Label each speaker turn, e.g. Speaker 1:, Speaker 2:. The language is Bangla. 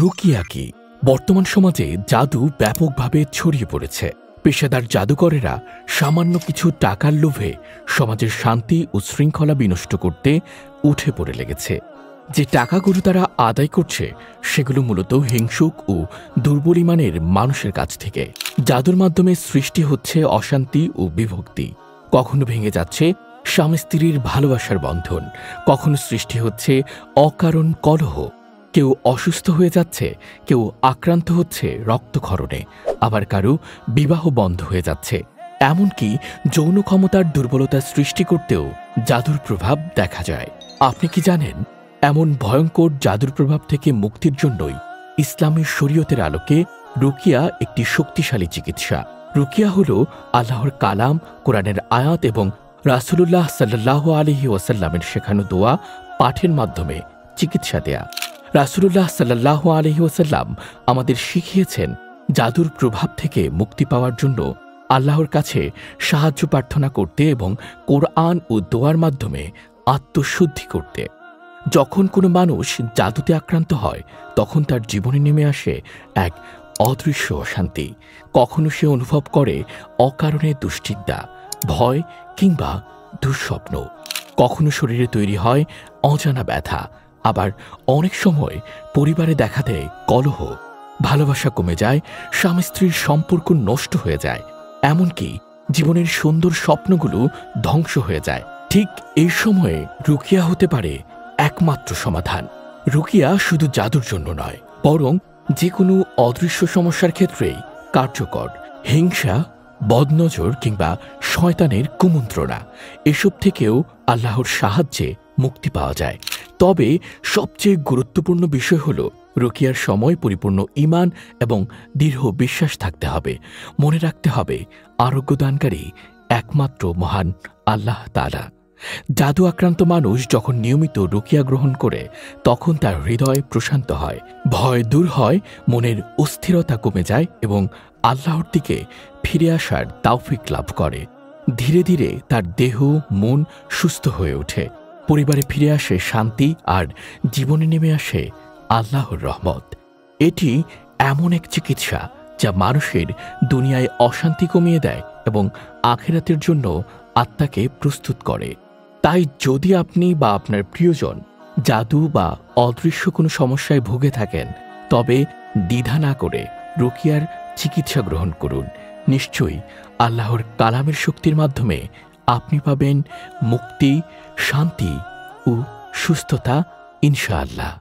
Speaker 1: রুকিয়া কি? বর্তমান সমাজে জাদু ব্যাপকভাবে ছড়িয়ে পড়েছে। পেশাদার জাদুকরেরা সামান্য কিছু টাকার লোভে সমাজের শান্তি ও শৃঙ্খলা বিনষ্ট করতে উঠে পড়ে লেগেছে। যে টাকাগুলো তারা আদায় করছে সেগুলো মূলত হিংসুক ও দুর্বল ইমানের মানুষের কাছ থেকে। জাদুর মাধ্যমে সৃষ্টি হচ্ছে অশান্তি ও বিভক্তি। কখনো ভেঙে যাচ্ছে স্বামী স্ত্রীর ভালোবাসার বন্ধন, কখনো সৃষ্টি হচ্ছে অকারণ কলহ। কেউ অসুস্থ হয়ে যাচ্ছে, কেউ আক্রান্ত হচ্ছে রক্তক্ষরণে, আবার কারো বিবাহ বন্ধ হয়ে যাচ্ছে। এমনকি যৌন ক্ষমতার দুর্বলতা সৃষ্টি করতেও জাদুর প্রভাব দেখা যায়। আপনি কি জানেন, এমন ভয়ঙ্কর জাদুর প্রভাব থেকে মুক্তির জন্যই ইসলামের শরীয়তের আলোকে রুকিয়া একটি শক্তিশালী চিকিৎসা। রুকিয়া হল আল্লাহর কালাম, কোরআনের আয়াত এবং রাসূলুল্লাহ সাল্লাল্লাহু আলাইহি ওয়াসাল্লামের শেখানো দোয়া পাঠের মাধ্যমে চিকিৎসা দেয়া। রাসূলুল্লাহ সাল্লাল্লাহু আলাইহি ওয়াসাল্লাম আমাদের শিখিয়েছেন জাদুর প্রভাব থেকে মুক্তি পাওয়ার জন্য আল্লাহর কাছে সাহায্য প্রার্থনা করতে এবং কোরআন ও দোয়ার মাধ্যমে আত্মশুদ্ধি করতে। যখন কোনো মানুষ জাদুতে আক্রান্ত হয় তখন তার জীবনে নেমে আসে এক অদৃশ্য অশান্তি। কখনো সে অনুভব করে অকারণে দুশ্চিন্তা, ভয় কিংবা দুঃস্বপ্ন। কখনো শরীরে তৈরি হয় অজানা ব্যথা। আবার অনেক সময় পরিবারে দেখা দেয় কলহ, ভালোবাসা কমে যায়, স্বামী স্ত্রীর সম্পর্ক নষ্ট হয়ে যায়, এমনকি জীবনের সুন্দর স্বপ্নগুলো ধ্বংস হয়ে যায়। ঠিক এই সময়ে রুকিয়া হতে পারে একমাত্র সমাধান। রুকিয়া শুধু জাদুর জন্য নয়, বরং যে কোনো অদৃশ্য সমস্যার ক্ষেত্রেই কার্যকর। হিংসা, বদনজর কিংবা শয়তানের কুমন্ত্রণা, এসব থেকেও আল্লাহর সাহায্যে মুক্তি পাওয়া যায়। তবে সবচেয়ে গুরুত্বপূর্ণ বিষয় হল রুকিয়ার সময় পরিপূর্ণ ঈমান এবং দৃঢ় বিশ্বাস থাকতে হবে। মনে রাখতে হবে, আরোগ্যদানকারী একমাত্র মহান আল্লাহ তাআলা। জাদু আক্রান্ত মানুষ যখন নিয়মিত রুকিয়া গ্রহণ করে তখন তার হৃদয় প্রশান্ত হয়, ভয় দূর হয়, মনের অস্থিরতা কমে যায় এবং আল্লাহর দিকে ফিরে আসার তাওফিক লাভ করে। ধীরে ধীরে তার দেহ মন সুস্থ হয়ে ওঠে, পরিবারে ফিরে আসে শান্তি, আর জীবনে নেমে আসে আল্লাহর রহমত। এটি এমন এক চিকিৎসা যা মানুষের দুনিয়ায় অশান্তি কমিয়ে দেয় এবং আখিরাতের জন্য আত্মাকে প্রস্তুত করে। তাই যদি আপনি বা আপনার প্রিয়জন জাদু বা অদৃশ্য কোনো সমস্যায় ভুগে থাকেন, তবে দ্বিধা না করে রুকিয়ার চিকিৎসা গ্রহণ করুন। নিশ্চয়ই আল্লাহর কালামের শক্তির মাধ্যমে আপনি পাবেন মুক্তি, শান্তি ও সুস্থতা, ইনশাআল্লাহ।